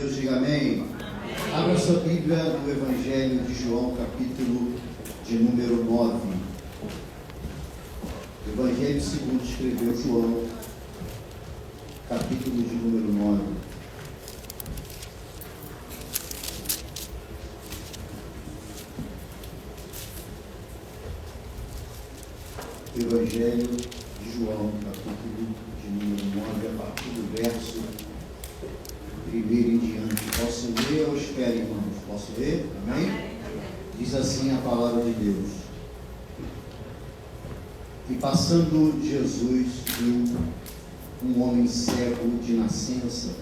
Deus diga amém. Abra sua Bíblia no Evangelho de João, capítulo de número 9. Evangelho segundo escreveu João, capítulo de número 9. Evangelho de João, capítulo de número 9, a partir do verso 1 em diante. Posso ler ou espero, irmãos? Posso ler? Amém? Diz assim a palavra de Deus. E passando Jesus, viu um homem cego de nascença.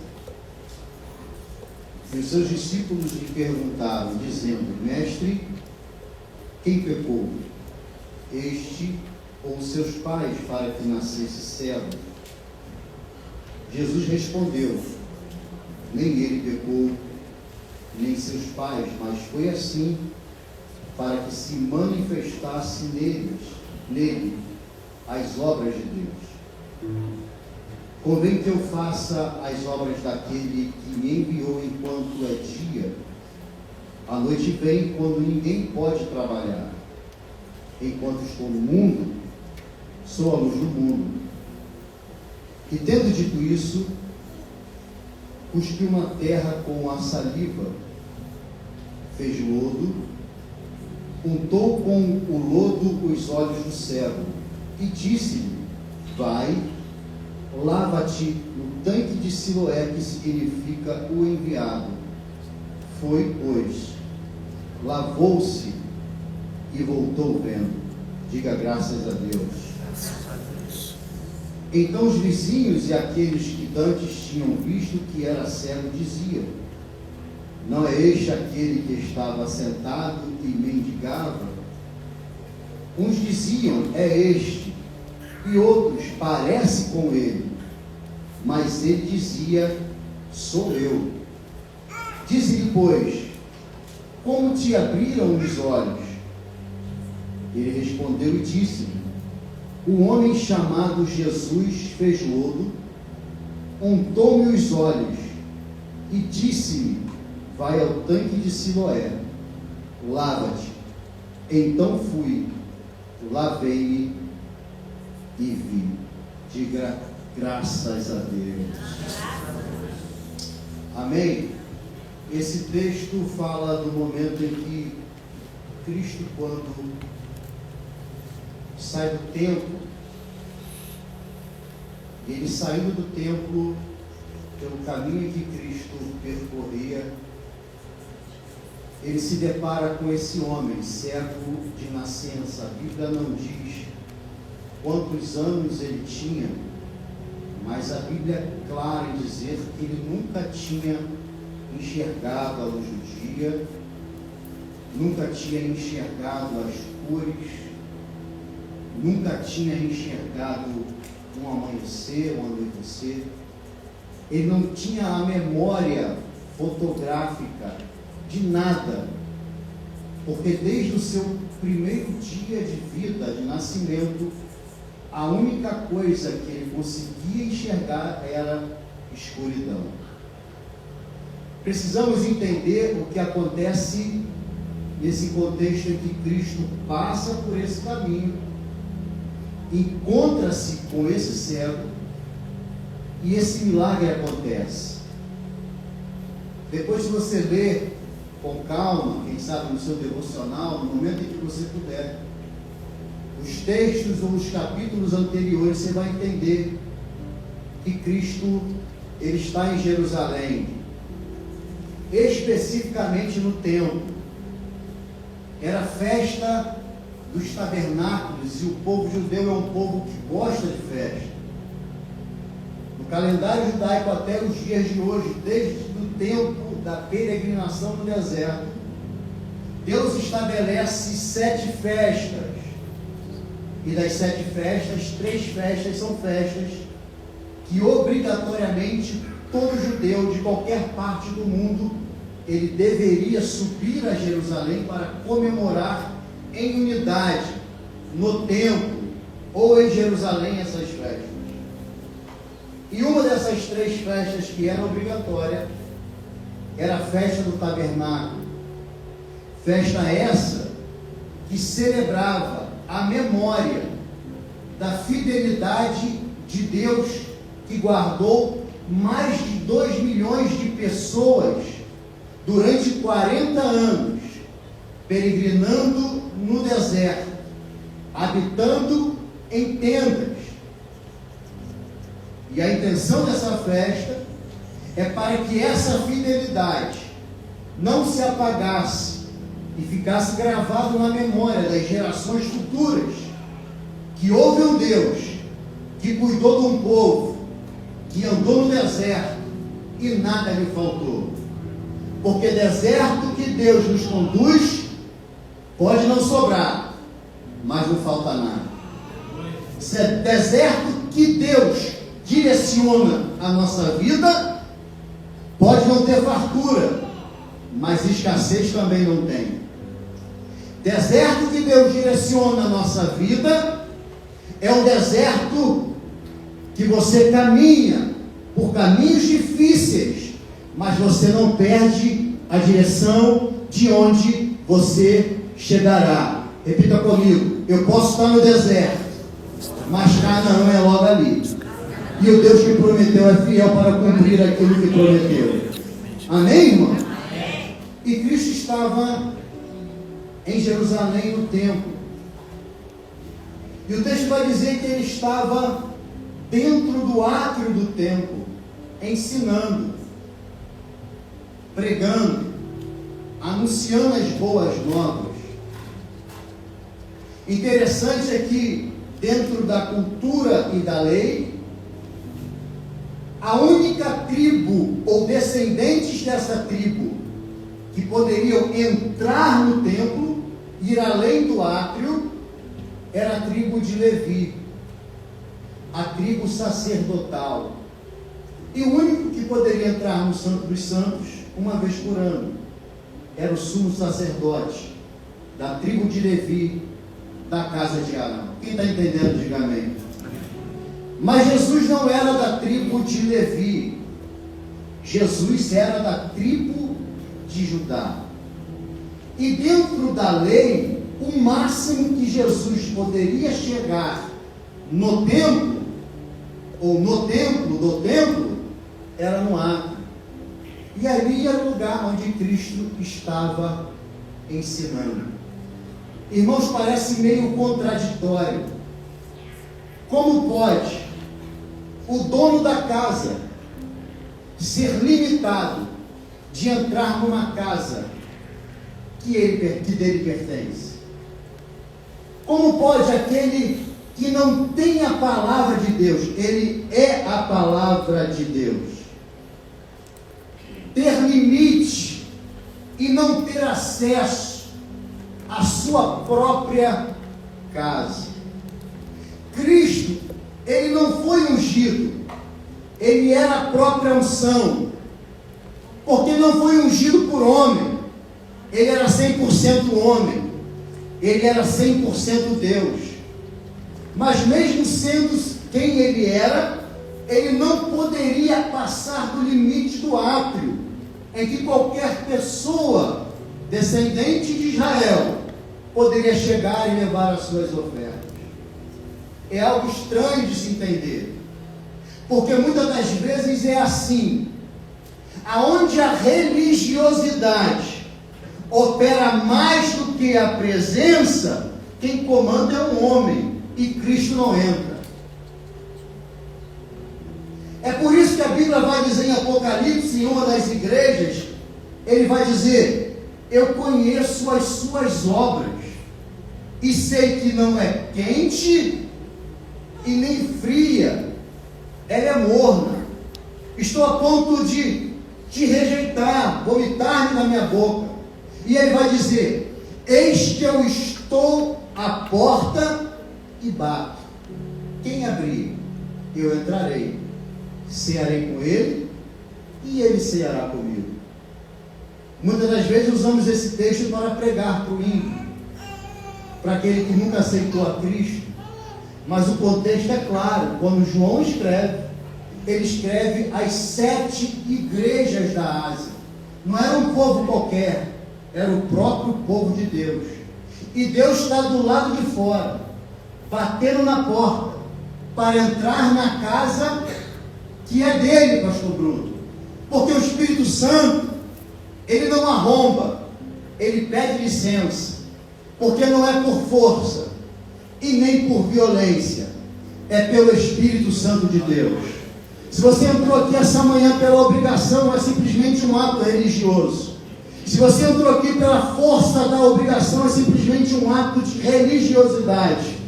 E os seus discípulos lhe perguntaram, dizendo: Mestre, quem pecou? Este ou seus pais, para que nascesse cego? Jesus respondeu: nem ele pecou, nem seus pais, mas foi assim para que se manifestasse nele as obras de Deus. Convém que eu faça as obras daquele que me enviou enquanto é dia. A noite vem quando ninguém pode trabalhar. Enquanto estou no mundo, sou a luz do mundo. E tendo dito isso, cuspiu na terra com a saliva, fez lodo, untou com o lodo os olhos do cego e disse-lhe: vai, lava-te no tanque de Siloé, que significa o enviado. Foi, pois, lavou-se e voltou vendo. Diga graças a Deus. Então os vizinhos e aqueles que dantes tinham visto que era cego diziam: não é este aquele que estava sentado e mendigava? Uns diziam: é este, e outros: parece com ele. Mas ele dizia: sou eu. Dize-lhe, pois, como te abriram os olhos? Ele respondeu e disse-lhe: um homem chamado Jesus fez lodo, untou-me os olhos e disse-me: vai ao tanque de Siloé, lava-te. Então fui, lavei-me e vi. Diga graças a Deus. Amém? Esse texto fala do momento em que Cristo, quando sai do templo, ele saindo do templo, pelo caminho que Cristo percorria, ele se depara com esse homem cego de nascença. A Bíblia não diz quantos anos ele tinha, mas a Bíblia é clara em dizer que ele nunca tinha enxergado a luz do dia, nunca tinha enxergado as cores, nunca tinha enxergado um amanhecer, um anoitecer. Ele não tinha a memória fotográfica de nada, porque desde o seu primeiro dia de vida, de nascimento, a única coisa que ele conseguia enxergar era escuridão. Precisamos entender o que acontece nesse contexto em que Cristo passa por esse caminho, encontra-se com esse cego e esse milagre acontece. Depois, se você ler com calma, quem sabe no seu devocional, no momento em que você puder, os textos ou os capítulos anteriores, você vai entender que Cristo, ele está em Jerusalém, especificamente no templo. Era festa dos tabernáculos, e o povo judeu é um povo que gosta de festa. No calendário judaico até os dias de hoje, desde o tempo da peregrinação no deserto, Deus estabelece 7 festas, e das 7 festas, 3 festas são festas que obrigatoriamente todo judeu de qualquer parte do mundo, ele deveria subir a Jerusalém para comemorar em unidade, no templo ou em Jerusalém, essas festas. E uma dessas 3 festas que era obrigatória era a festa do tabernáculo. Festa essa que celebrava a memória da fidelidade de Deus, que guardou mais de 2 milhões de pessoas durante 40 anos, peregrinando no deserto, habitando em tendas. E a intenção dessa festa é para que essa fidelidade não se apagasse e ficasse gravado na memória das gerações futuras, que houve um Deus que cuidou de um povo, que andou no deserto e nada lhe faltou. Porque deserto que Deus nos conduz, pode não sobrar, mas não falta nada. Deserto que Deus direciona a nossa vida, pode não ter fartura, mas escassez também não tem. Deserto que Deus direciona a nossa vida é um deserto que você caminha por caminhos difíceis, mas você não perde a direção de onde você chegará. Repita comigo: eu posso estar no deserto, mas Canaã é logo ali. E o Deus que prometeu é fiel para cumprir aquilo que prometeu. Amém, irmão? E Cristo estava em Jerusalém no templo. E o texto vai dizer que ele estava dentro do átrio do templo, ensinando, pregando, anunciando as boas novas. Interessante é que, dentro da cultura e da lei, a única tribo ou descendentes dessa tribo que poderiam entrar no templo, ir além do átrio, era a tribo de Levi, a tribo sacerdotal. E o único que poderia entrar no Santo dos Santos uma vez por ano era o sumo sacerdote da tribo de Levi, da casa de Arão. Quem está entendendo, diga amém. Mas Jesus não era da tribo de Levi, Jesus era da tribo de Judá. E dentro da lei, o máximo que Jesus poderia chegar no templo, ou no templo do templo, era no átrio. E ali era o lugar onde Cristo estava ensinando. Irmãos, parece meio contraditório. Como pode o dono da casa ser limitado de entrar numa casa que dele pertence? Como pode aquele que não tem a palavra de Deus, ele é a palavra de Deus, ter limite e não ter acesso à sua própria casa? Cristo, ele não foi ungido, ele era a própria unção, porque não foi ungido por homem, ele era 100% homem, ele era 100% Deus. Mas mesmo sendo quem ele era, ele não poderia passar do limite do átrio, em que qualquer pessoa descendente de Israel poderia chegar e levar as suas ofertas. É algo estranho de se entender, porque muitas das vezes é assim, aonde a religiosidade opera mais do que a presença, quem comanda é um homem, e Cristo não entra. É por isso que a Bíblia vai dizer em Apocalipse, em uma das igrejas, ele vai dizer: eu conheço as suas obras, e sei que não é quente e nem fria, ela é morna, estou a ponto de te rejeitar, vomitar-me na minha boca. E ele vai dizer: eis que eu estou à porta e bato. Quem abrir, eu entrarei, cearei com ele e ele ceará comigo. Muitas das vezes usamos esse texto para pregar para o ímpio, para aquele que nunca aceitou a Cristo. Mas o contexto é claro. Quando João escreve, ele escreve as 7 igrejas da Ásia. Não povo qualquer, era o próprio povo de Deus. E Deus está do lado de fora, batendo na porta, para entrar na casa que é dele, pastor Bruno. Porque o Espírito Santo, ele não arromba, ele pede licença. Porque não é por força e nem por violência, é pelo Espírito Santo de Deus. Se você entrou aqui essa manhã pela obrigação, é simplesmente um ato religioso. Se você entrou aqui pela força da obrigação, é simplesmente um ato de religiosidade.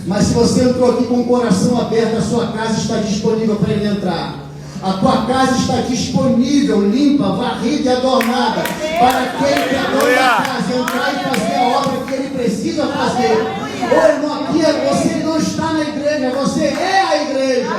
Mas se você entrou aqui com o coração aberto, a sua casa está disponível para ele entrar. A tua casa está disponível, limpa, varrida e adornada, para aquele que é dono da casa entrar e fazer a obra que ele precisa fazer. Ô irmão, aqui você não está na igreja, você é a igreja.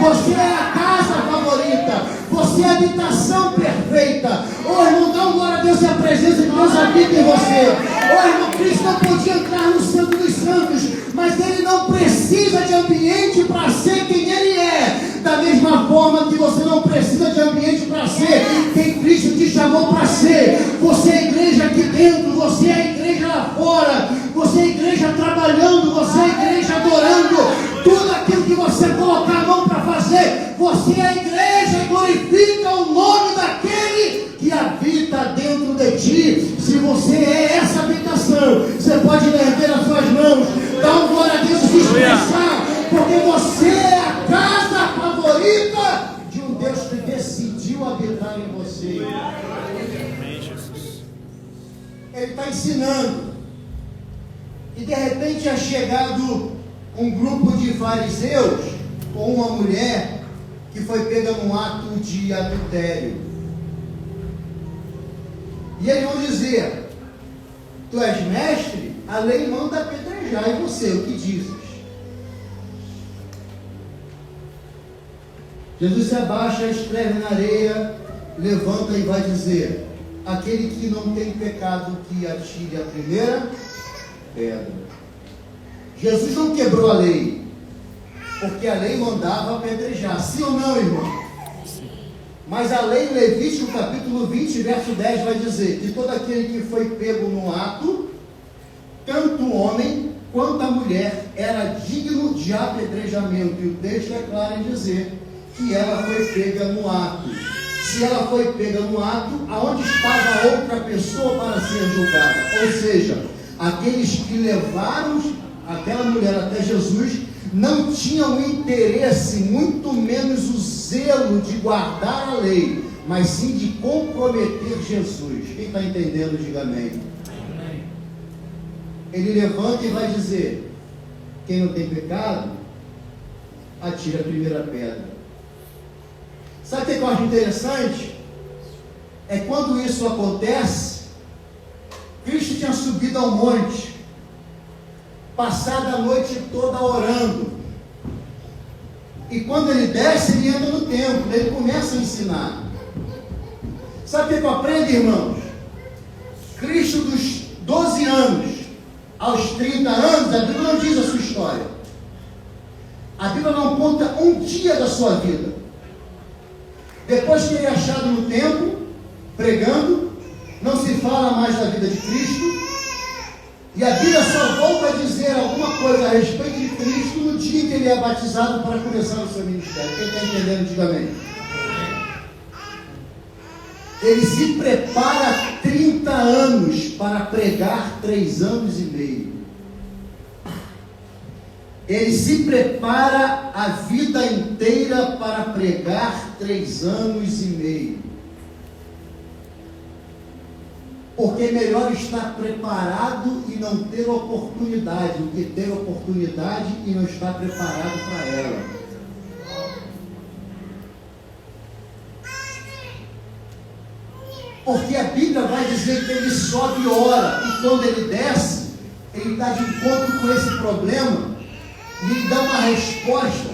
Você é a casa favorita. Você é a habitação perfeita. Ô irmão, dá um glória a Deus e a presença de Deus habita em você. Ô irmão, Cristo não podia entrar no Santo dos Santos, mas ele não precisa de ambiente para ser quem ele é. Da mesma forma que você não precisa de ambiente para ser quem Cristo te chamou para ser. Você é a igreja aqui dentro, você é a igreja lá fora, você é a igreja trabalhando, você é a igreja adorando. Tudo aquilo que você colocar a mão para fazer, você é a igreja e glorifica o nome daquele que habita dentro de ti. Se você é essa habitação, você pode erguer as suas mãos, dar um glória a Deus e se expressar, porque você é a casa favorita de um Deus que decidiu habitar em você. Ele está ensinando, e de repente é chegado um grupo de fariseus com uma mulher que foi pega num ato de adultério. E eles vão dizer: tu és mestre, a lei manda apedrejar, e você, o que dizes? Jesus se abaixa, escreve na areia, levanta e vai dizer: aquele que não tem pecado, que atire a primeira pedra. Jesus não quebrou a lei, porque a lei mandava apedrejar, sim ou não, irmão? Mas a lei, Levítico capítulo 20, verso 10, vai dizer que todo aquele que foi pego no ato, tanto o homem quanto a mulher, era digno de apedrejamento. E o texto é claro em dizer que ela foi pega no ato. Se ela foi pega no ato, aonde estava a outra pessoa para ser julgada? Ou seja, aqueles que levaram aquela mulher até Jesus não tinham interesse, muito menos o zelo de guardar a lei, mas sim de comprometer Jesus. Quem está entendendo, diga amém. Ele levanta e vai dizer: quem não tem pecado, atira a primeira pedra. Sabe o que eu acho interessante? É quando isso acontece, Cristo tinha subido ao monte, passado a noite toda orando, e quando ele desce, ele entra no templo, ele começa a ensinar. Sabe o que eu aprendo, irmãos? Cristo dos 12 anos aos 30 anos, a Bíblia não diz a sua história. A Bíblia não conta um dia da sua vida. Depois que ele é achado no templo, pregando, não se fala mais da vida de Cristo. E a Bíblia só volta a dizer alguma coisa a respeito de Cristo no dia que ele é batizado para começar o seu ministério. Quem está entendendo, diga amém. Ele se prepara 30 anos para pregar 3 anos e meio. Ele se prepara a vida inteira para pregar 3 anos e meio. Porque é melhor estar preparado e não ter oportunidade do que ter oportunidade e não estar preparado para ela. Porque a Bíblia vai dizer que ele sobe e ora, e quando ele desce, ele está de encontro com esse problema, e ele dá uma resposta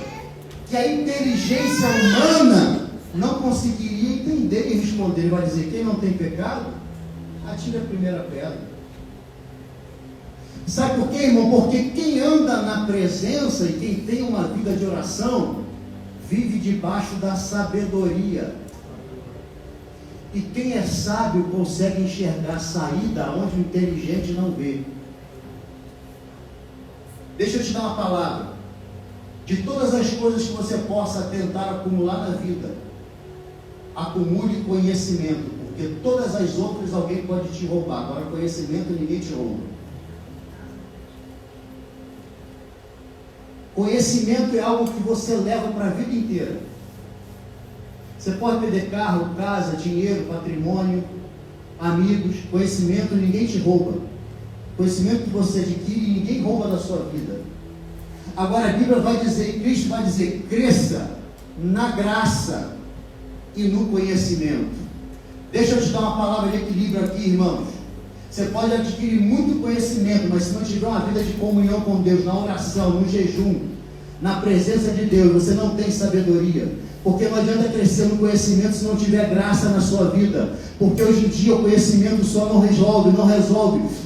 que a inteligência humana não conseguiria entender e responder. Ele vai dizer: quem não tem pecado, atire a primeira pedra. Sabe por quê, irmão? Porque quem anda na presença e quem tem uma vida de oração, vive debaixo da sabedoria. E quem é sábio consegue enxergar saída onde o inteligente não vê. Deixa eu te dar uma palavra. De todas as coisas que você possa tentar acumular na vida, acumule conhecimento, porque todas as outras alguém pode te roubar. Agora, conhecimento ninguém te rouba. Conhecimento é algo que você leva para a vida inteira. Você pode perder carro, casa, dinheiro, patrimônio, amigos. Conhecimento ninguém te rouba. Conhecimento que você adquire, ninguém rouba da sua vida. Agora a Bíblia vai dizer, Cristo vai dizer, cresça na graça e no conhecimento. Deixa eu te dar uma palavra de equilíbrio aqui, irmãos. Você pode adquirir muito conhecimento, mas se não tiver uma vida de comunhão com Deus, na oração, no jejum, na presença de Deus, você não tem sabedoria. Porque não adianta crescer no conhecimento se não tiver graça na sua vida. Porque hoje em dia o conhecimento só não resolve.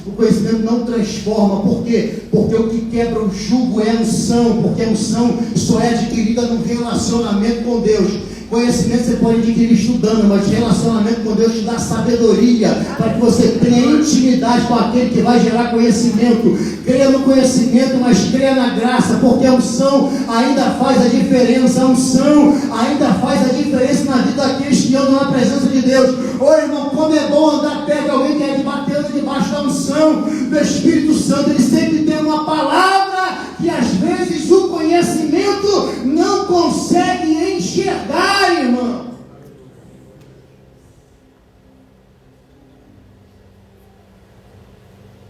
O conhecimento não transforma. Por quê? Porque o que quebra o jugo é a unção. Porque a unção só é adquirida no relacionamento com Deus. Conhecimento você pode adquirir estudando, mas relacionamento com Deus te dá sabedoria, para que você tenha intimidade com aquele que vai gerar conhecimento. Creia no conhecimento, mas creia na graça, porque a unção ainda faz a diferença. A unção ainda faz a diferença na vida daqueles que andam na presença de Deus. Ô irmão, como é bom andar perto de alguém que é batendo debaixo da unção do Espírito Santo. Ele sempre tem uma palavra que às vezes o conhecimento não consegue enxergar, irmão.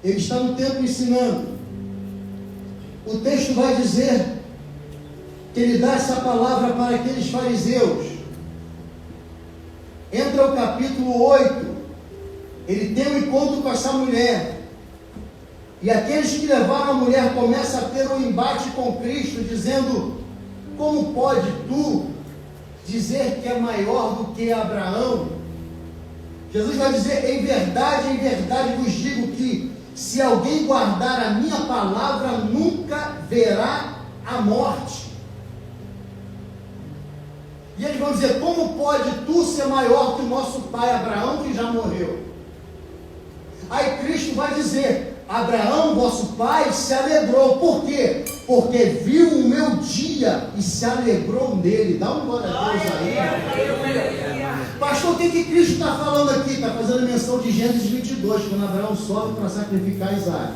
Ele está no templo ensinando. O texto vai dizer que ele dá essa palavra para aqueles fariseus. Entra o capítulo 8. Ele tem um encontro com essa mulher. E aqueles que levaram a mulher começam a ter um embate com Cristo, dizendo: como pode tu dizer que é maior do que Abraão? Jesus vai dizer: em verdade vos digo que se alguém guardar a minha palavra, nunca verá a morte. E eles vão dizer: como pode tu ser maior que o nosso pai Abraão, que já morreu? Aí Cristo vai dizer: Abraão, vosso pai, se alegrou. Por quê? Porque viu o meu dia e se alegrou nele. Dá um glória a Deus aí. Pastor, o que Cristo está falando aqui? Está fazendo menção de Gênesis 22, quando Abraão sobe para sacrificar Isaac.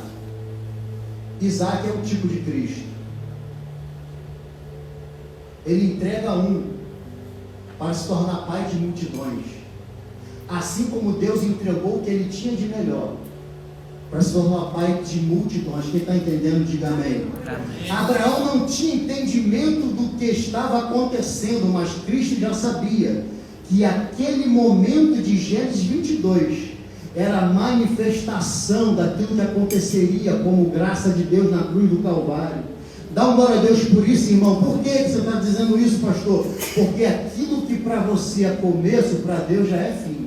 Isaac é o tipo de Cristo. Ele entrega um para se tornar pai de multidões. Assim como Deus entregou o que ele tinha de melhor para se tornar pai de multidões. Quem está entendendo, diga amém. Abraão não tinha entendimento do que estava acontecendo, mas Cristo já sabia que aquele momento de Gênesis 22 era a manifestação daquilo que aconteceria como graça de Deus na cruz do Calvário. Dá um glória a Deus por isso, irmão. Por que você está dizendo isso, pastor? Porque aquilo que para você é começo, para Deus já é fim.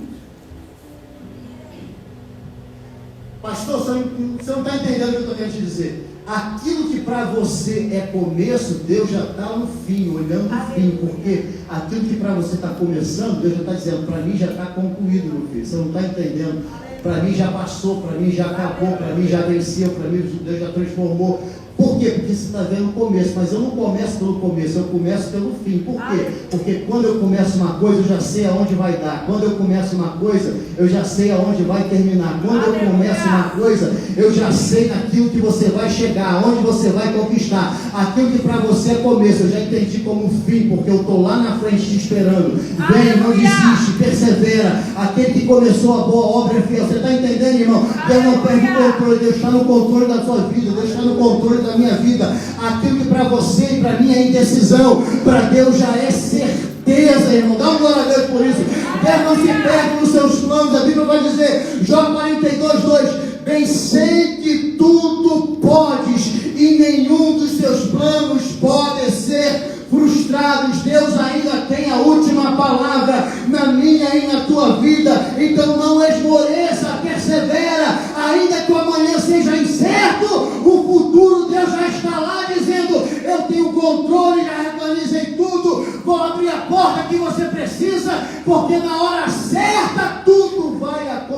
Pastor, você não está entendendo o que eu estou querendo te dizer. Aquilo que para você é começo, Deus já está no fim, olhando o fim. Porque aquilo que para você está começando, Deus já está dizendo: para mim já está concluído, meu filho. Você não está entendendo? Para mim já passou, para mim já acabou, para mim já venceu, para mim Deus já transformou. Por quê? Porque você está vendo o começo, mas eu não começo pelo começo, eu começo pelo fim. Por quê? Porque quando eu começo uma coisa, eu já sei aonde vai dar. Quando eu começo uma coisa, eu já sei aonde vai terminar. Quando eu começo uma coisa, eu já sei naquilo que você vai chegar, aonde você vai conquistar. Aquilo que para você é começo, eu já entendi como fim, porque eu estou lá na frente te esperando. Vem, não desiste, persevera. Aquele que começou a boa obra é fiel. Você está entendendo, irmão? Deus não perde o controle, Deus está no controle da sua vida, Deus está no controle da minha vida. Aquilo que para você e para mim é indecisão, para Deus já é certeza, irmão. Dá um glória a Deus por isso. Deus não se perde nos seus planos. A Bíblia vai dizer, Jó 42:2: bem sei que tudo podes e nenhum dos seus planos pode ser frustrados. Deus ainda tem a última palavra na minha e na tua vida. Então não esmoreça, persevera, ainda que o amanhã seja incerto, o futuro Deus já está lá dizendo: eu tenho controle, já organizei tudo, vou abrir a porta que você precisa, porque na hora certa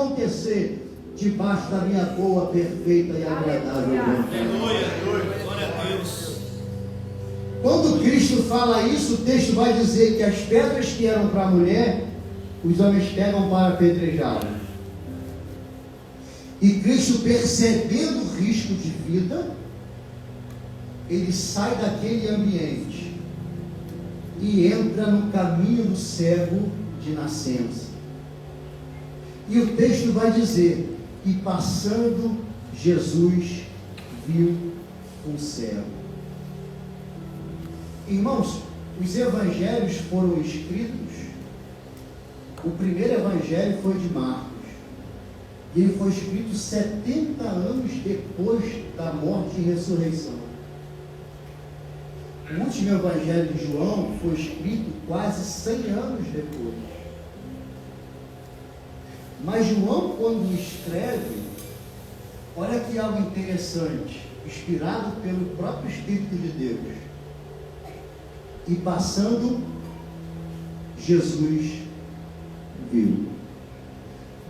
acontecer debaixo da minha boa, perfeita e agradável vontade. Glória a Deus. Quando Cristo fala isso, o texto vai dizer que as pedras que eram para a mulher, os homens pegam para apedrejá-la. E Cristo, percebendo o risco de vida, ele sai daquele ambiente e entra no caminho do cego de nascença. E o texto vai dizer: e passando, Jesus viu um cego. Irmãos, os evangelhos foram escritos. O primeiro evangelho foi de Marcos. E ele foi escrito 70 anos depois da morte e ressurreição. O último evangelho de João foi escrito quase 100 anos depois. Mas João, quando escreve, olha que algo interessante, inspirado pelo próprio Espírito de Deus. E passando, Jesus viu.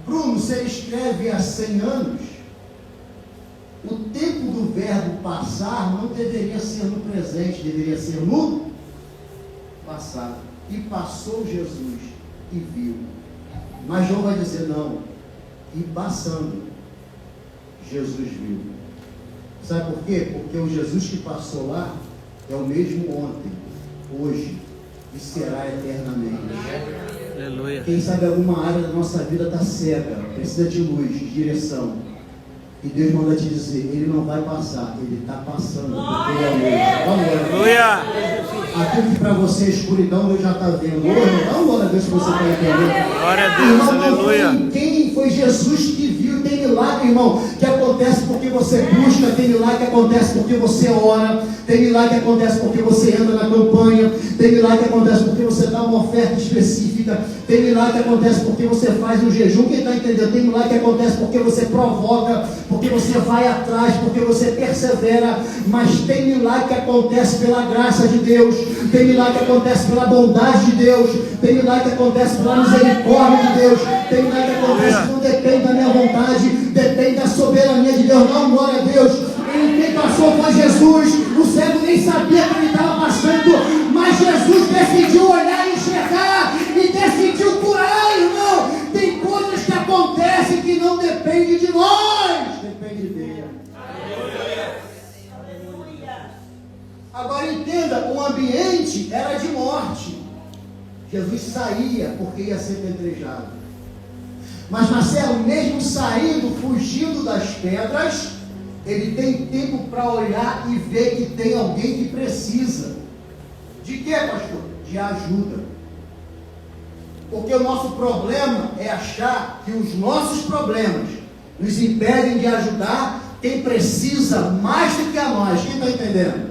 Bruno, se ele escreve há 100 anos, o tempo do verbo passar não deveria ser no presente, deveria ser no passado. E passou Jesus e viu. Mas João vai dizer não. E passando, Jesus viu. Sabe por quê? Porque o Jesus que passou lá é o mesmo ontem, hoje e será eternamente. Aleluia. Quem sabe alguma área da nossa vida está cega, precisa de luz, de direção. E Deus manda te dizer, ele não vai passar, ele está passando, porque ele é luz. Aleluia. Aquilo que para você é escuridão, Deus já está vendo. Dá uma glória a Deus que você está entendendo. Glória a Deus, Irmão, aleluia. Quem foi Jesus que viu? Tem milagre, irmão, que acontece porque você busca, tem milagre que acontece porque você ora, tem milagre que acontece porque você entra na campanha, tem milagre que acontece porque você dá uma oferta específica, tem milagre que acontece porque você faz um jejum. Quem está entendendo? Tem milagre que acontece porque você provoca, porque você vai atrás, porque você persevera. Mas tem milagre que acontece pela graça de Deus, tem milagre que acontece pela bondade de Deus, tem milagre que acontece pela misericórdia de Deus, tem milagre que acontece que não depende da minha vontade, depende da soberania de Deus. Não, glória a Deus. Quem passou foi Jesus. O cego nem sabia que ele estava passando, mas Jesus decidiu olhar e enxergar e decidiu curar, irmão. Tem coisas que acontecem que não dependem de nós, depende dele. Agora entenda, o ambiente era de morte. Jesus saía porque ia ser apedrejado. Mas Marcelo, mesmo saindo, fugindo das pedras, ele tem tempo para olhar e ver que tem alguém que precisa. De quê, pastor? De ajuda. Porque o nosso problema é achar que os nossos problemas nos impedem de ajudar quem precisa mais do que a nós. Quem está entendendo?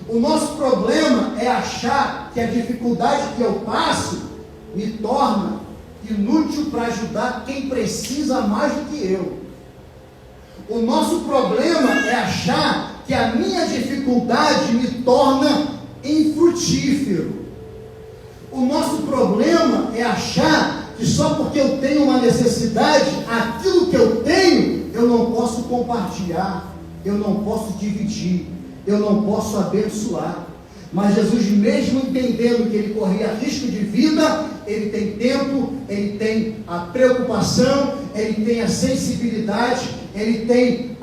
O nosso problema é achar que a dificuldade que eu passo me torna inútil para ajudar quem precisa mais do que eu. O nosso problema é achar que a minha dificuldade me torna infrutífero. O nosso problema é achar que só porque eu tenho uma necessidade, aquilo que eu tenho, eu não posso compartilhar, eu não posso dividir, eu não posso abençoar. Mas Jesus, mesmo entendendo que ele corria risco de vida, ele tem tempo, ele tem a preocupação, ele tem a sensibilidade, ele tem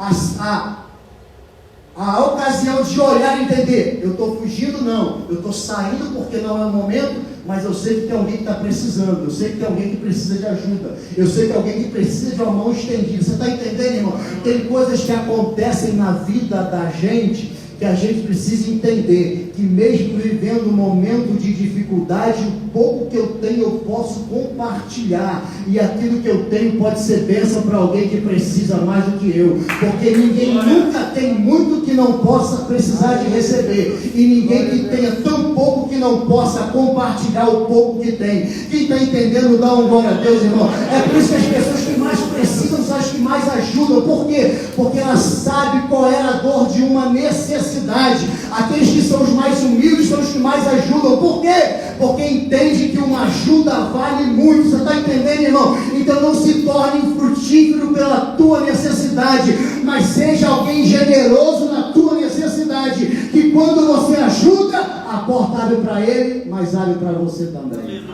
a ocasião de olhar e entender. Eu estou fugindo? Não. Eu estou saindo porque não é o momento, mas eu sei que tem alguém que está precisando, eu sei que tem alguém que precisa de ajuda, eu sei que tem alguém que precisa de uma mão estendida. Você está entendendo, irmão? Tem coisas que acontecem na vida da gente que a gente precisa entender, que mesmo vivendo um momento de dificuldade, o pouco que eu tenho eu posso compartilhar, e aquilo que eu tenho pode ser bênção para alguém que precisa mais do que eu, porque ninguém nunca tem muito que não possa precisar de receber, e ninguém que tenha tão pouco que não possa compartilhar o pouco que tem. Quem está entendendo, dá um glória a Deus, irmão. É por isso que as pessoas que mais precisam são as que mais ajudam. Por quê? Porque elas sabem qual é a dor de uma necessidade. Aqueles que são os mais humildes são os que mais ajudam. Por quê? Porque entende que uma ajuda vale muito. Você está entendendo, irmão? Então não se torne infrutífero pela tua necessidade, mas seja alguém generoso na tua necessidade, que quando você ajuda, a porta abre para ele, mas abre para você também.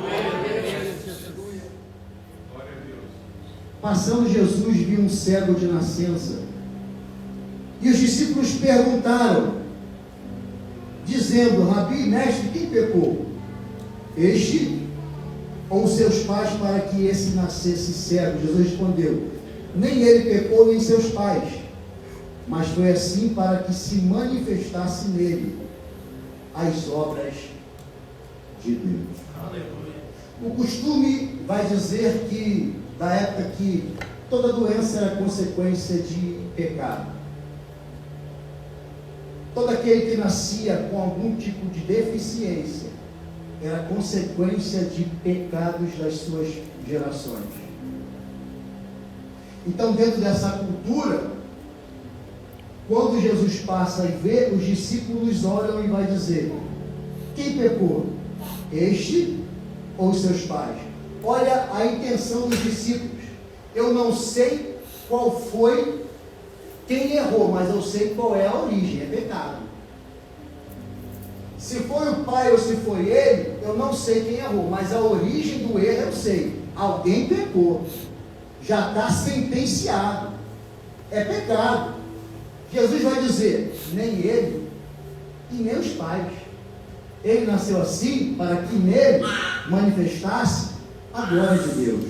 Passando Jesus, viu um cego de nascença, e os discípulos perguntaram, dizendo: Rabi, mestre, quem pecou? Este ou seus pais para que esse nascesse cego? Jesus respondeu: nem ele pecou, nem seus pais, mas foi assim para que se manifestasse nele as obras de Deus. Aleluia. O costume vai dizer que, da época, que toda doença era consequência de pecado. Todo aquele que nascia com algum tipo de deficiência era consequência de pecados das suas gerações. Então, dentro dessa cultura, quando Jesus passa e vê, os discípulos olham e vai dizer: quem pecou? Este ou os seus pais? Olha a intenção dos discípulos. Eu não sei qual foi quem errou, mas eu sei qual é a origem, é pecado. Se foi o pai ou se foi ele, eu não sei quem errou, mas a origem do erro eu sei. Alguém pecou, já está sentenciado, é pecado. Jesus vai dizer: nem ele e nem os pais. Ele nasceu assim para que nele manifestasse a glória de Deus.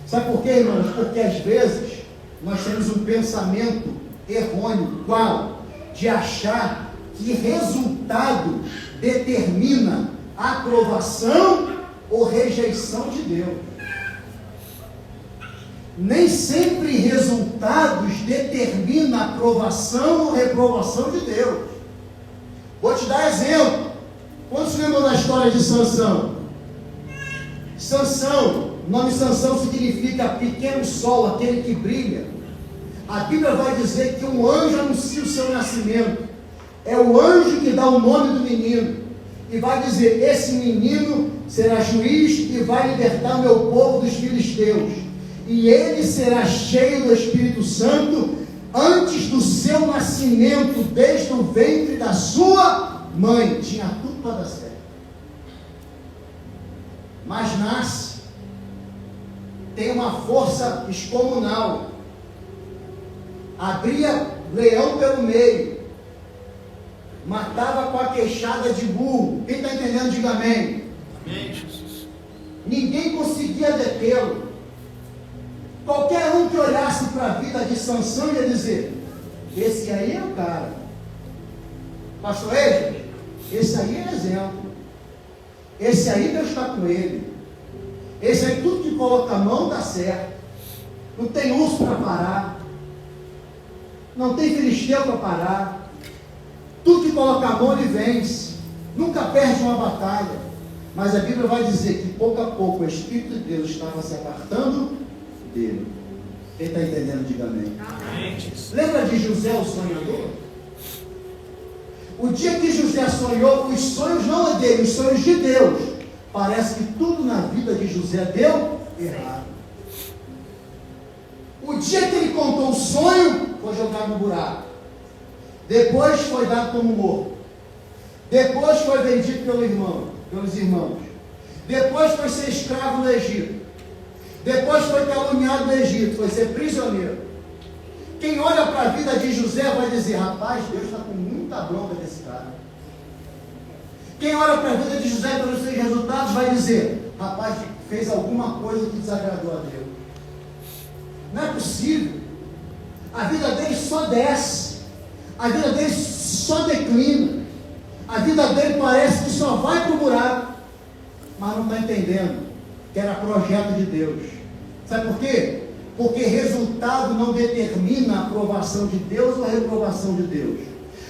Sabe por quê, irmãos? Porque às vezes nós temos um pensamento errôneo, qual? De achar que resultado determina aprovação ou rejeição de Deus. Nem sempre resultados determinam aprovação ou reprovação de Deus. Vou te dar exemplo. Quantos lembram da história de Sansão? Sansão, o nome Sansão significa pequeno sol, aquele que brilha. A Bíblia vai dizer que um anjo anuncia o seu nascimento. É o anjo que dá o nome do menino. E vai dizer: esse menino será juiz e vai libertar o meu povo dos filisteus. E ele será cheio do Espírito Santo antes do seu nascimento, desde o ventre da sua mãe. Tinha tudo para dar certo. Mas nasce, tem uma força excomunal, abria leão pelo meio, matava com a queixada de burro. Quem está entendendo, diga amém. Amém, Jesus. Ninguém conseguia detê-lo. Qualquer um que olhasse para a vida de Sansão ia dizer: esse aí é o cara. Pastor Edson, esse aí é exemplo. Esse aí Deus está com ele. Esse aí tudo que coloca a mão dá certo. Não tem urso para parar. Não tem filisteu para parar. Tudo que coloca a mão ele vence. Nunca perde uma batalha. Mas a Bíblia vai dizer que pouco a pouco o Espírito de Deus estava se apartando dele. Quem está entendendo, diga amém. Amém. Lembra de José, o sonhador? O dia que José sonhou, os sonhos não é dele, os sonhos de Deus. Parece que tudo na vida de José deu errado. O dia que ele contou o sonho, foi jogado no buraco. Depois foi dado como morto. Depois foi vendido pelos irmãos. Depois foi ser escravo no Egito. Depois foi caluniado no Egito, foi ser prisioneiro. Quem olha para a vida de José vai dizer: rapaz, Deus está com muita bronca desse cara. Quem olha para a vida de José pelos seus resultados vai dizer: rapaz, fez alguma coisa que desagradou a Deus. Não é possível. A vida dele só desce. A vida dele só declina. A vida dele parece que só vai para o buraco. Mas não está entendendo que era projeto de Deus. Sabe por quê? Porque resultado não determina a aprovação de Deus ou a reprovação de Deus.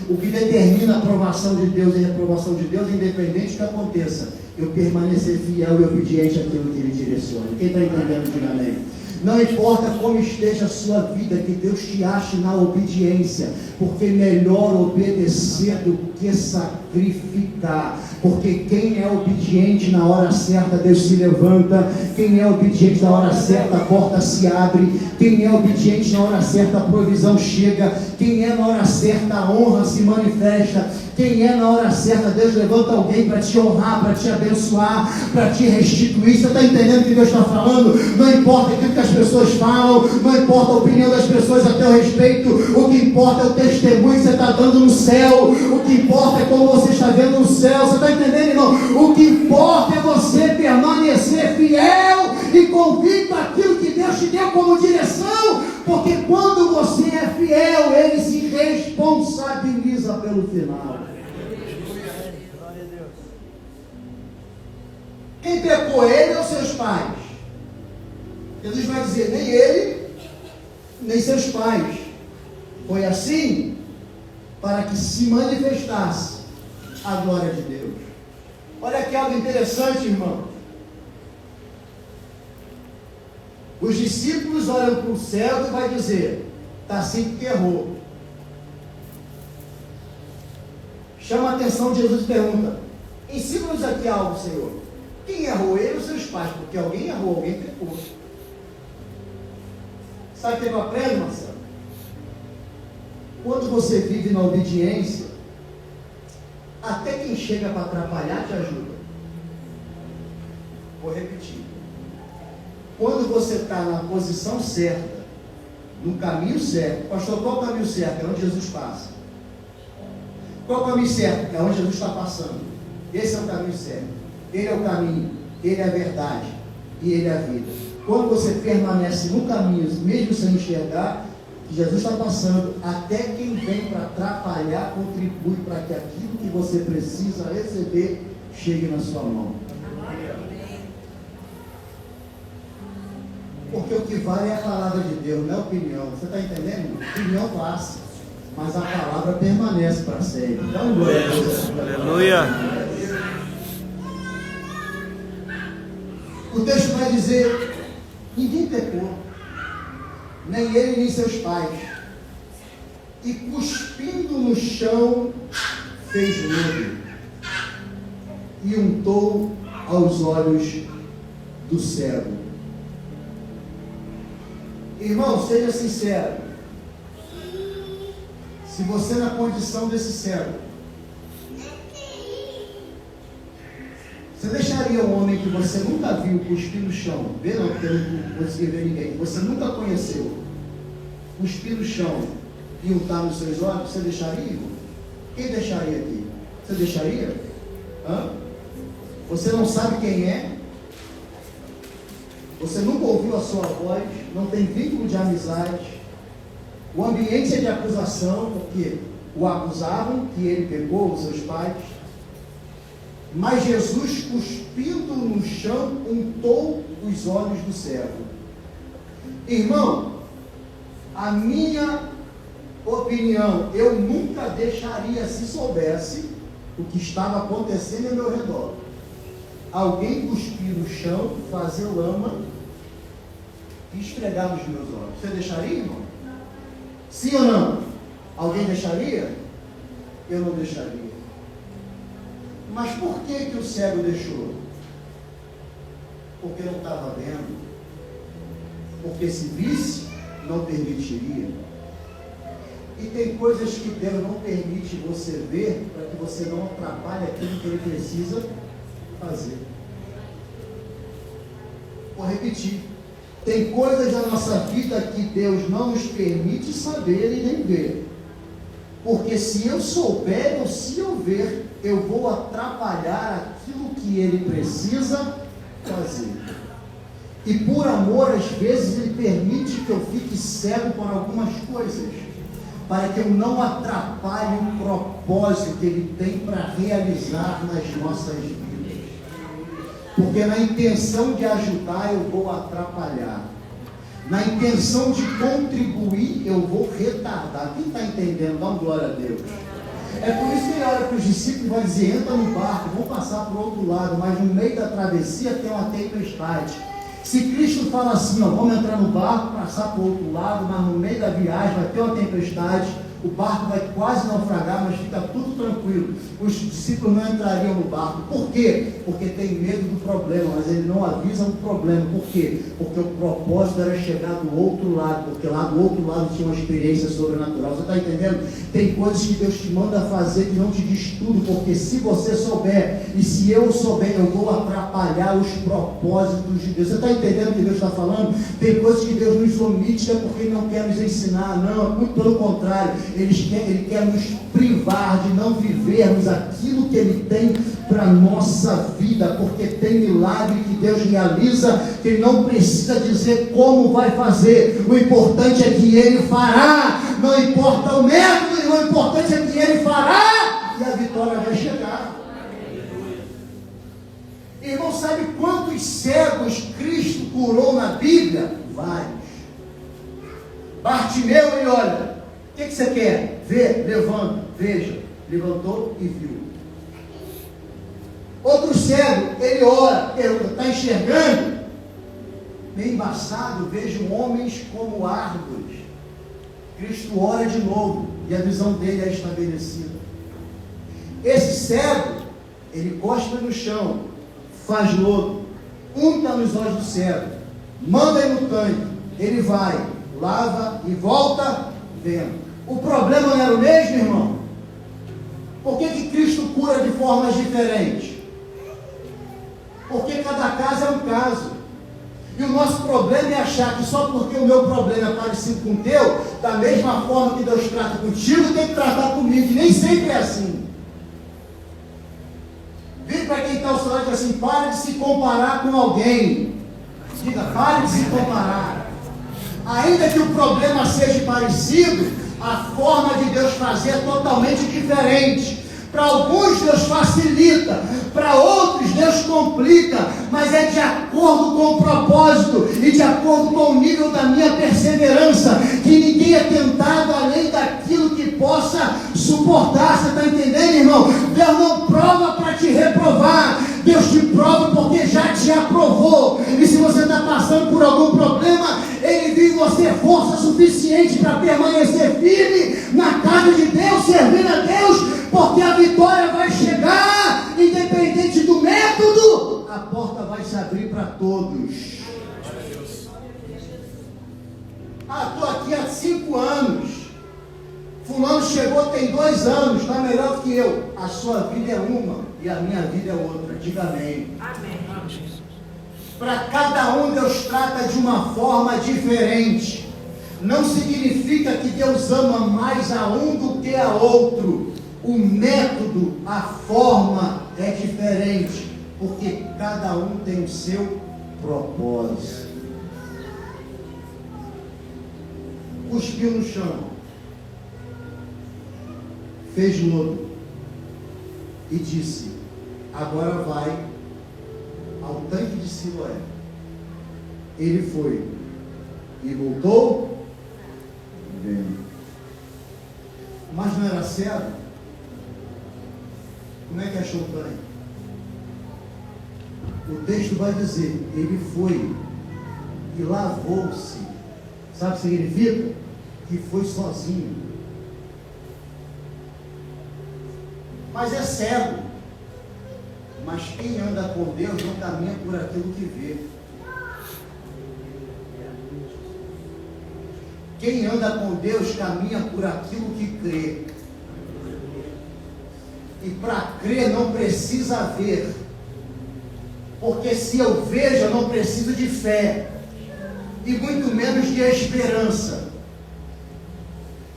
O que determina a aprovação de Deus e a reprovação de Deus, independente do que aconteça, eu permanecer fiel e obediente àquilo que Ele direciona. Quem está entendendo, diga amém. Não importa como esteja a sua vida, que Deus te ache na obediência, porque melhor obedecer do que sacrificar, porque quem é obediente na hora certa, Deus se levanta. Quem é obediente na hora certa, a porta se abre. Quem é obediente na hora certa, a provisão chega. Quem é na hora certa, a honra se manifesta. Quem é na hora certa, Deus levanta alguém para te honrar, para te abençoar, para te restituir. Você está entendendo o que Deus está falando? Não importa aquilo que as pessoas falam, não importa a opinião das pessoas a teu respeito, o que importa é o testemunho que você está dando no céu, o que importa é como você está vendo no céu. Você está entendendo, irmão? O que importa é você permanecer fiel e convicto àquilo que Deus te deu como direção, porque quando você é fiel, Ele se responsabiliza pelo final. Quem pecou, ele ou seus pais? Jesus vai dizer, nem ele, nem seus pais. Foi assim para que se manifestasse a glória de Deus. Olha aqui algo interessante, irmão. Os discípulos olham para o céu e vai dizer, está assim porque errou. Chama a atenção de Jesus e pergunta, ensina-nos aqui algo, Senhor. Quem errou, ele ou seus pais? Porque alguém errou, alguém pecou. Sabe o que eu aprendo, Marcelo? Quando você vive na obediência, até quem chega para atrapalhar te ajuda. Vou repetir. Quando você está na posição certa, no caminho certo, pastor, qual o caminho certo? É onde Jesus passa. Qual o caminho certo? É onde Jesus está passando. Esse é o caminho certo. Ele é o caminho, Ele é a verdade e Ele é a vida. Quando você permanece no caminho, mesmo sem enxergar, que Jesus está passando, até quem vem para atrapalhar, contribui para que aquilo que você precisa receber chegue na sua mão. Porque o que vale é a palavra de Deus, não é a opinião. Você está entendendo? A opinião passa, mas a palavra permanece para sempre. Então, glória a Deus. Aleluia. O texto vai dizer, ninguém pecou, nem ele nem seus pais, e cuspindo no chão, fez lodo, e untou aos olhos do cego. Irmão, seja sincero, se você na condição desse cego, você deixaria um homem que você nunca viu cuspir no chão, ver não, porque eu não consegui ver ninguém, que você nunca conheceu, cuspir no chão e untar nos seus olhos, você deixaria, irmão? Quem deixaria aqui? Você deixaria? Hã? Você não sabe quem é? Você nunca ouviu a sua voz, não tem vínculo de amizade, o ambiente é de acusação, porque o acusavam que ele pegou os seus pais, mas Jesus, cuspindo no chão, untou os olhos do cego. Irmão, a minha opinião, eu nunca deixaria, se soubesse o que estava acontecendo ao meu redor, alguém cuspir no chão, fazer lama e esfregar nos meus olhos. Você deixaria, irmão? Sim ou não? Alguém deixaria? Eu não deixaria. Mas por que o cego deixou? Porque não estava vendo. Porque se visse, não permitiria. E tem coisas que Deus não permite você ver, para que você não atrapalhe aquilo que Ele precisa fazer. Vou repetir. Tem coisas da nossa vida que Deus não nos permite saber e nem ver. Porque se eu souber ou se eu ver, eu vou atrapalhar aquilo que Ele precisa fazer. E por amor, às vezes, Ele permite que eu fique cego por algumas coisas, para que eu não atrapalhe o propósito que Ele tem para realizar nas nossas vidas. Porque na intenção de ajudar, eu vou atrapalhar. Na intenção de contribuir, eu vou retardar. Quem está entendendo? Dá uma glória a Deus. É por isso que ele olha para os discípulos e vai dizer, entra no barco, vamos passar para o outro lado, mas no meio da travessia tem uma tempestade. Se Cristo fala assim, ó, vamos entrar no barco, passar para o outro lado, mas no meio da viagem vai ter uma tempestade, o barco vai quase naufragar, mas fica tudo tranquilo. Os discípulos não entrariam no barco. Por quê? Porque tem medo do problema, mas ele não avisa o problema. Por quê? Porque o propósito era chegar do outro lado, porque lá do outro lado tinha uma experiência sobrenatural. Você está entendendo? Tem coisas que Deus te manda fazer que não te diz tudo, porque se você souber, e se eu souber, eu vou atrapalhar os propósitos de Deus. Você está entendendo o que Deus está falando? Tem coisas que Deus nos omite, é porque Ele não quer nos ensinar, não, muito pelo contrário, Ele quer nos privar de não vivermos aquilo que Ele tem para a nossa vida, porque tem milagre que Deus realiza, que Ele não precisa dizer como vai fazer, o importante é que Ele fará, não importa o método, o importante é que Ele fará, e a vitória vai chegar. Irmão, sabe quantos cegos Cristo curou na Bíblia? Vários. Bartimeu, ele olha, o que você quer? Vê, levanta, veja, levantou e viu. Outro cego, ele ora, está enxergando? Meio embaçado, vejo homens como árvores. Cristo ora de novo, e a visão dele é estabelecida. Esse cego, ele cospe no chão, faz lodo, unta nos olhos do cego, manda ele no tanque, ele vai, lava e volta vendo. O problema não era o mesmo, irmão? Por que Cristo cura de formas diferentes? Porque cada caso é um caso. E o nosso problema é achar que só porque o meu problema é parecido com o teu, da mesma forma que Deus trata contigo, tem que tratar comigo, e nem sempre é assim. Vira para quem está ao seu lado e diz assim: pare de se comparar com alguém. Diga, pare de se comparar. Ainda que o problema seja parecido, a forma de Deus fazer é totalmente diferente. Para alguns Deus facilita, para outros Deus complica, mas é de acordo com o propósito e de acordo com o nível da minha perseverança, que ninguém é tentado além daquilo que possa suportar. Você está entendendo, irmão? Deus não prova para te reprovar, Deus te prova porque já te aprovou. E se você está passando por algum problema, Ele viu em você força suficiente para permanecer firme na casa de Deus, servindo a Deus, porque a vitória vai chegar, independente do método, a porta vai se abrir para todos. Estou aqui há 5 anos, fulano chegou tem 2 anos, está melhor que eu. A sua vida é uma e a minha vida é outra. Diga amém. Amém. Para cada um Deus trata de uma forma diferente. Não significa que Deus ama mais a um do que a outro. O método, a forma é diferente, porque cada um tem o seu propósito. Cuspiu no chão, fez lodo e disse: agora vai ao tanque de Siloé. Ele foi e voltou vendo. Mas não era cego? Como é que achou o tanque? O texto vai dizer: ele foi e lavou-se. Sabe o que significa? Que foi sozinho. Mas é cego. Mas quem anda com Deus não caminha por aquilo que vê. Quem anda com Deus caminha por aquilo que crê. E para crer não precisa ver. Porque se eu vejo, eu não preciso de fé. E muito menos de esperança.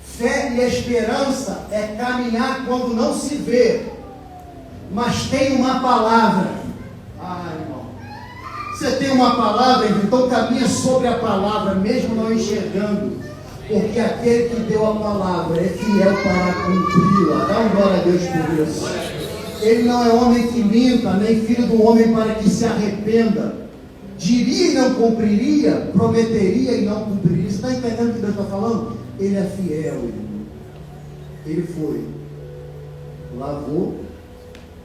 Fé e esperança é caminhar quando não se vê. Mas tem uma palavra. Irmão. Você tem uma palavra, então caminha sobre a palavra, mesmo não enxergando. Porque aquele que deu a palavra é fiel para cumpri-la. Dá um glória a Deus por isso. Ele não é homem que minta, nem filho do homem para que se arrependa. Diria e não cumpriria, prometeria e não cumpriria. Você está entendendo o que Deus está falando? Ele é fiel, irmão. Ele foi, lavou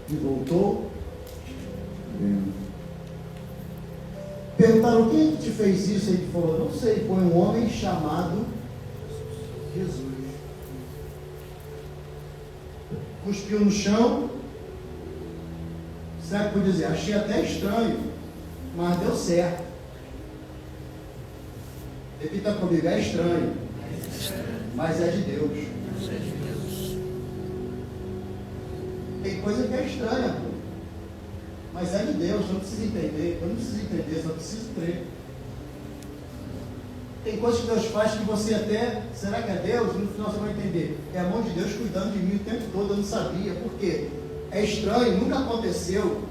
e voltou vendo. Perguntaram: quem te fez isso? Ele falou: não sei, foi um homem chamado Jesus. cuspiu no chão. O cego pode dizer, achei até estranho, mas deu certo. Repita comigo, é estranho, mas é de Deus. Tem coisa que é estranha, pô, mas é de Deus, não precisa entender. Eu não preciso entender, só preciso crer. Tem coisas que Deus faz que você até, será que é Deus? No final você vai entender. É a mão de Deus cuidando de mim o tempo todo, eu não sabia. Por quê? É estranho, nunca aconteceu,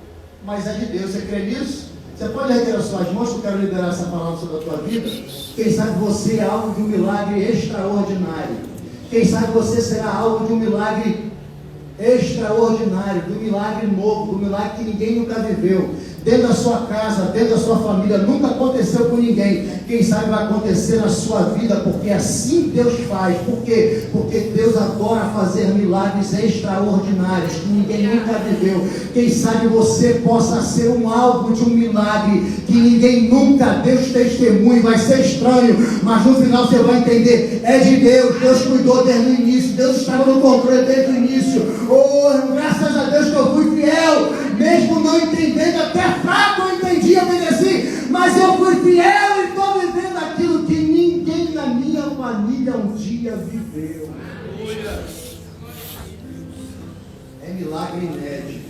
mas é de Deus. Você crê nisso? Você pode erguer as suas mãos, que eu quero liberar essa palavra sobre a tua vida. Quem sabe você é alvo de um milagre extraordinário. Quem sabe você será alvo de um milagre extraordinário, de um milagre novo, de um milagre que ninguém nunca viveu. Dentro da sua casa, dentro da sua família, nunca aconteceu com ninguém. Quem sabe vai acontecer na sua vida, porque assim Deus faz. Por quê? Porque Deus adora fazer milagres extraordinários que ninguém nunca viveu. Quem sabe você possa ser um alvo de um milagre que ninguém nunca deu testemunho. Vai ser estranho, mas no final você vai entender. É de Deus, Deus cuidou desde o início, Deus estava no controle desde o início. Oh, graças a Deus que eu fui fiel, mesmo não entendendo, até fraco eu entendi, obedeci, mas eu fui fiel e estou vivendo aquilo que ninguém na minha família um dia viveu. É milagre inédito.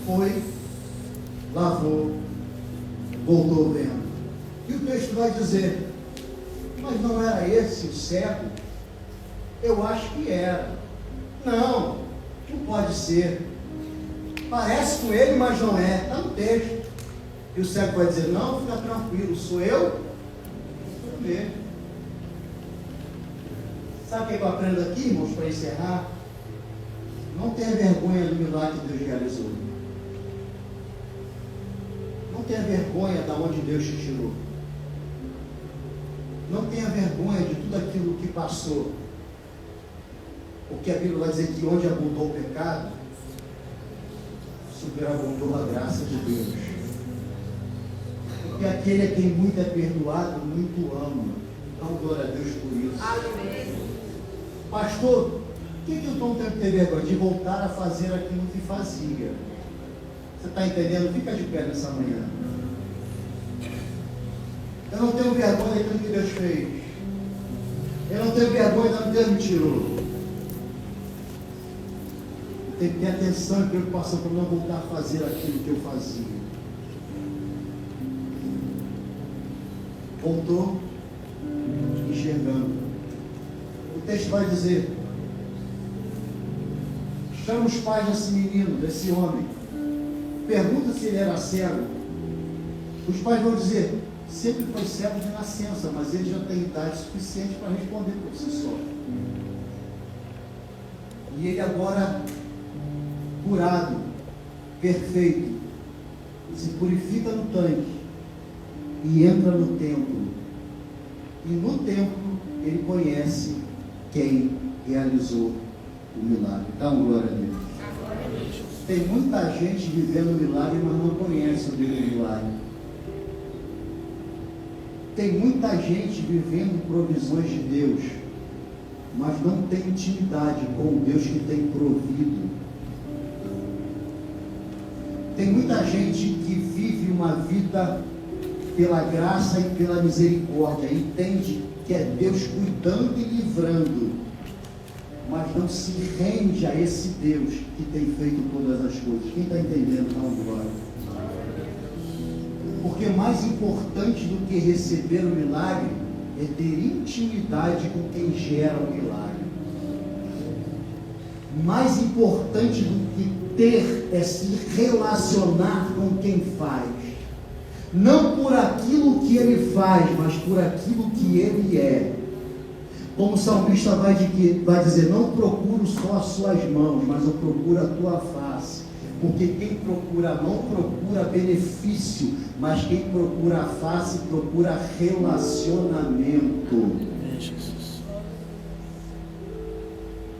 Foi, lavou, voltou vendo. E o texto vai dizer, mas não era esse o cego? Eu acho que era. Não pode ser. Parece com ele, mas não é. Está no texto. E o cego vai dizer, não, fica tranquilo, sou eu? Sou mesmo. Sabe o que eu aprendo aqui, irmãos, para encerrar? Não tenha vergonha do milagre que Deus realizou. Não tenha vergonha de onde Deus te tirou. Não tenha vergonha de tudo aquilo que passou. Porque a Bíblia vai dizer que onde abundou o pecado, superabundou a graça de Deus. Porque aquele a quem muito é perdoado, muito ama. Então, glória a Deus por isso. Amém. Pastor, o que eu estou tendo que ter vergonha? De voltar a fazer aquilo que fazia. Você está entendendo? Fica de pé nessa manhã. Eu não tenho vergonha daquilo que Deus fez. Eu não tenho vergonha de onde Deus me tirou. Tem que ter atenção e preocupação para não voltar a fazer aquilo que eu fazia. Voltou enxergando. O texto vai dizer, chama os pais desse menino, desse homem, pergunta se ele era cego. Os pais vão dizer, sempre foi cego de nascença, mas ele já tem idade suficiente para responder por si só. E ele agora, curado, perfeito, se purifica no tanque e entra no templo. E no templo ele conhece quem realizou o milagre. Dá uma glória a Deus. Tem muita gente vivendo o milagre, mas não conhece o Deus do milagre. Tem muita gente vivendo provisões de Deus, mas não tem intimidade com o Deus que tem provido. Tem muita gente que vive uma vida pela graça e pela misericórdia, entende que é Deus cuidando e livrando, mas não se rende a esse Deus que tem feito todas as coisas. Quem está entendendo, dá uma glória. Porque mais importante do que receber o milagre é ter intimidade com quem gera o milagre. Mais importante do que ter é se relacionar com quem faz. Não por aquilo que ele faz, mas por aquilo que ele é. Como o salmista vai dizer, não procuro só as suas mãos, mas eu procuro a tua face. Porque quem procura a mão procura benefício, mas quem procura a face procura relacionamento.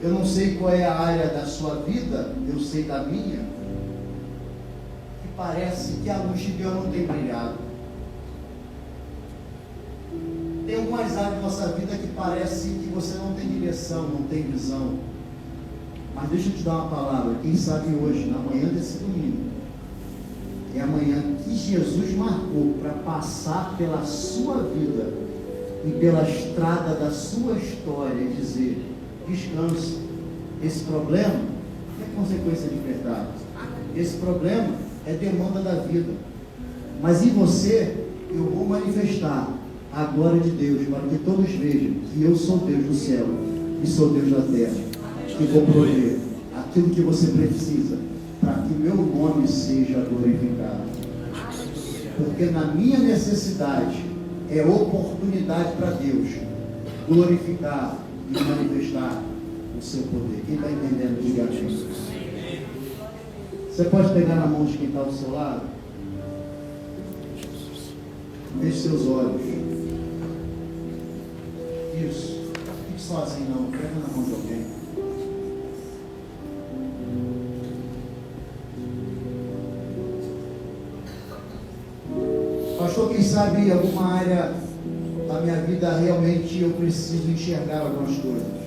Eu não sei qual é a área da sua vida, eu sei da minha, que parece que a luz de Deus não tem brilhado. Tem algumas áreas da nossa vida que parece que você não tem direção, não tem visão. Mas deixa eu te dar uma palavra. Quem sabe hoje, na manhã desse domingo, é a manhã que Jesus marcou para passar pela sua vida e pela estrada da sua história e dizer: descanse. Esse problema é consequência de pecado. Esse problema é demanda da vida. Mas em você, eu vou manifestar a glória de Deus, para que todos vejam que eu sou Deus do céu e sou Deus da terra, que vou prover aquilo que você precisa, para que o meu nome seja glorificado. Porque na minha necessidade é oportunidade para Deus glorificar e manifestar o seu poder. Quem está entendendo, diga amém. Você pode pegar na mão de quem está ao seu lado? Feche seus olhos. Isso. Não fique sozinho não. Pega na mão de alguém. Pastor, quem sabe alguma área da minha vida realmente eu preciso enxergar algumas coisas.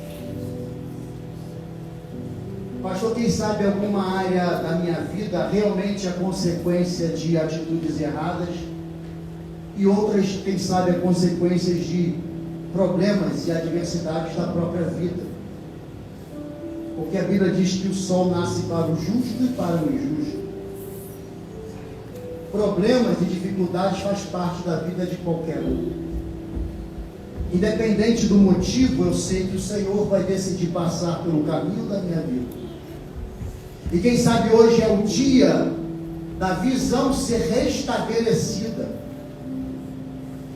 Pastor, quem sabe alguma área da minha vida realmente é consequência de atitudes erradas e outras, quem sabe, é consequências de problemas e adversidades da própria vida. Porque a Bíblia diz que o sol nasce para o justo e para o injusto. Problemas e dificuldades faz parte da vida de qualquer um. Independente do motivo, eu sei que o Senhor vai decidir passar pelo caminho da minha vida. E quem sabe hoje é o dia da visão ser restabelecida.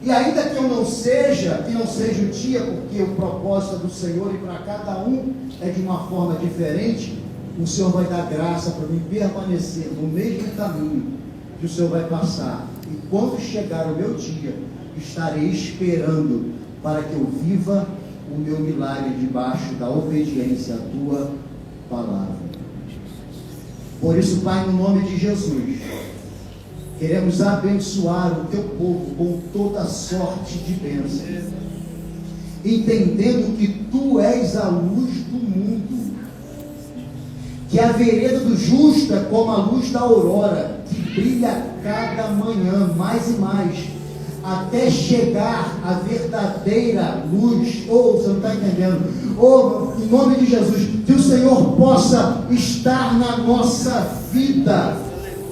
E ainda que eu não seja, que não seja o dia, porque o propósito do Senhor e para cada um é de uma forma diferente, o Senhor vai dar graça para mim permanecer no mesmo caminho que o Senhor vai passar. E quando chegar o meu dia, estarei esperando para que eu viva o meu milagre debaixo da obediência à tua palavra. Por isso, Pai, no nome de Jesus, queremos abençoar o teu povo com toda sorte de bênçãos, entendendo que tu és a luz do mundo, que a vereda do justo é como a luz da aurora, que brilha cada manhã mais e mais, até chegar a verdadeira luz. Você não está entendendo? Em nome de Jesus, que o Senhor possa estar na nossa vida,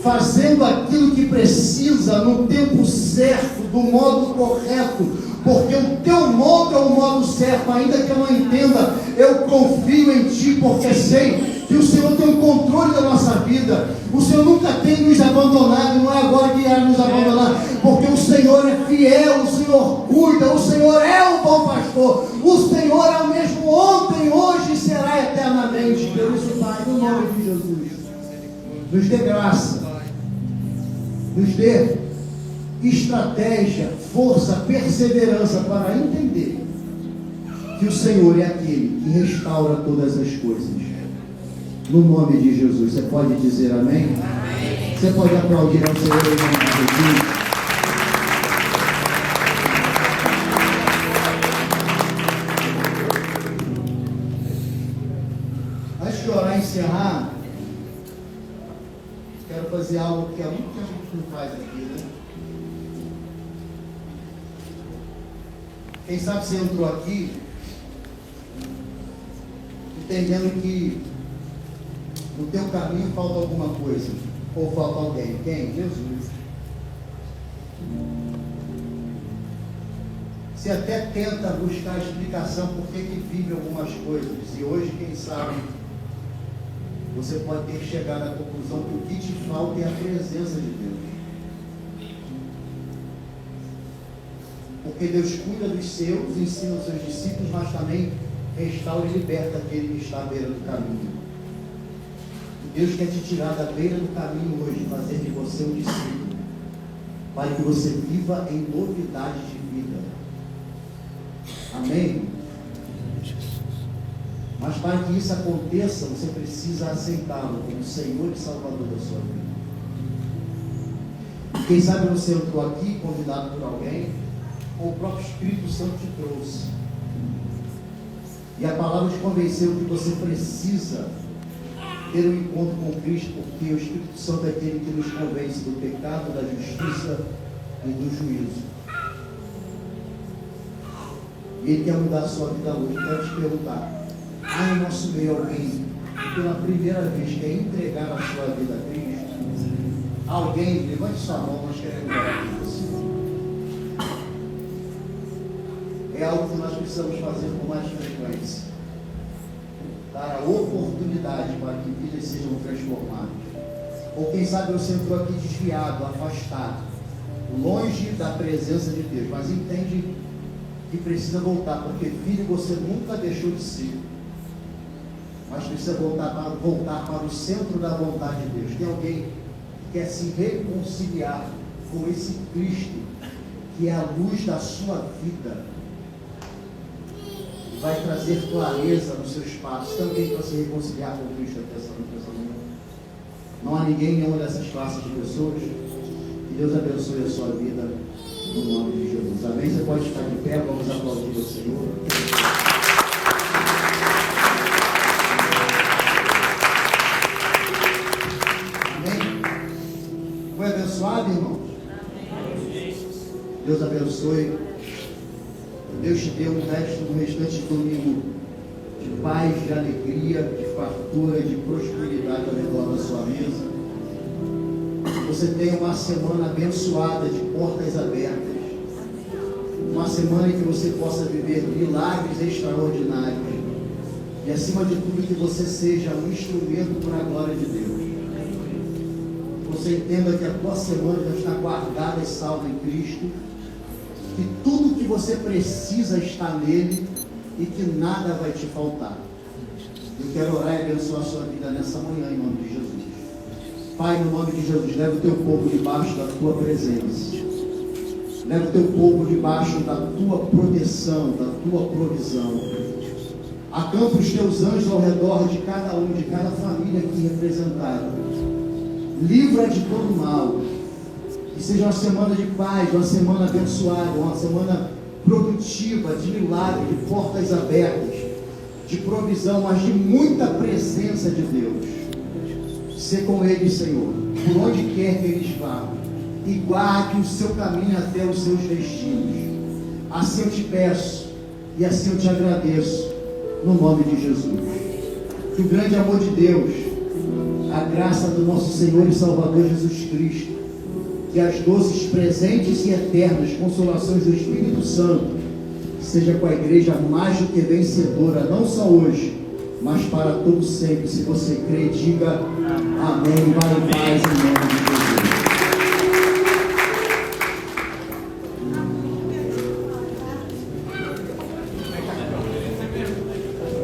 fazendo aquilo que precisa, no tempo certo, do modo correto, porque o teu modo é o modo certo. Ainda que eu não entenda, eu confio em ti, porque sei que o Senhor tem o controle da nossa vida. O Senhor nunca tem nos abandonado, não é agora que irá nos abandonar, porque o Senhor é fiel, o Senhor cuida, o Senhor é o bom pastor, o Senhor é o mesmo ontem, hoje e será eternamente. Por isso, Pai, no nome de Jesus, nos dê graça, nos dê estratégia, força, perseverança para entender que o Senhor é aquele que restaura todas as coisas. No nome de Jesus, você pode dizer amém? Amém. Você pode aplaudir ao Senhor em nome de Jesus. Antes de orar e encerrar, quero fazer algo que há muito tempo a gente não faz aqui, né? Quem sabe você entrou aqui entendendo que no teu caminho falta alguma coisa, ou falta alguém. Quem? Jesus. Você até tenta buscar explicação por que vive algumas coisas, e hoje, quem sabe, você pode ter chegado à conclusão que o que te falta é a presença de Deus. Porque Deus cuida dos seus, ensina os seus discípulos, mas também restaura e liberta aquele que está à beira do caminho. Deus quer te tirar da beira do caminho hoje, fazer de você um discípulo, para que você viva em novidade de vida. Amém? Mas para que isso aconteça, você precisa aceitá-lo como Senhor e Salvador da sua vida. E quem sabe você entrou aqui, convidado por alguém, ou o próprio Espírito Santo te trouxe. E a palavra te convenceu que você precisa ter um encontro com Cristo, porque o Espírito Santo é aquele que nos convence do pecado, da justiça e do juízo. E Ele quer mudar a sua vida hoje. Eu quero te perguntar: há no nosso meio alguém que pela primeira vez quer entregar a sua vida a Cristo? Alguém? Levante sua mão, nós queremos orar por você. É algo que nós precisamos fazer com mais frequência. Dar a oportunidade para que vidas sejam transformadas. Ou quem sabe você entrou aqui desviado, afastado, longe da presença de Deus, mas entende que precisa voltar, porque filho você nunca deixou de ser, mas precisa voltar para o centro da vontade de Deus. Tem alguém que quer se reconciliar com esse Cristo, que é a luz da sua vida, vai trazer clareza nos seus passos. Tem alguém para se reconciliar com Cristo aqui essa manhã? Não há ninguém, nenhuma dessas classes de pessoas. Que Deus abençoe a sua vida no nome de Jesus. Amém? Você pode ficar de pé, vamos aplaudir o Senhor. Amém? Foi abençoado, irmãos? Deus abençoe. Deus te dê um restante de domingo de paz, de alegria, de fartura, de prosperidade ao redor da sua mesa. Você tenha uma semana abençoada, de portas abertas. Uma semana em que você possa viver milagres extraordinários. E acima de tudo, que você seja um instrumento para a glória de Deus. Você entenda que a tua semana já está guardada e salva em Cristo. Que tudo que você precisa está nele e que nada vai te faltar. Eu quero orar e abençoar a sua vida nessa manhã, em nome de Jesus. Pai, no nome de Jesus, leva o teu povo debaixo da tua presença. Leva o teu povo debaixo da tua proteção, da tua provisão. Acampa os teus anjos ao redor de cada um, de cada família aqui representada. Livra de todo mal. Que seja uma semana de paz, uma semana abençoada, uma semana produtiva, de milagre, de portas abertas, de provisão, mas de muita presença de Deus. Ser com eles, Senhor, por onde quer que eles vá, e guarde o seu caminho até os seus destinos. Assim eu te peço e assim eu te agradeço, no nome de Jesus. Que o grande amor de Deus, a graça do nosso Senhor e Salvador Jesus Cristo, que as doces, presentes e eternas consolações do Espírito Santo seja com a igreja mais do que vencedora, não só hoje, mas para todo sempre. Se você crê, diga amém. Vai em paz em nome de Jesus.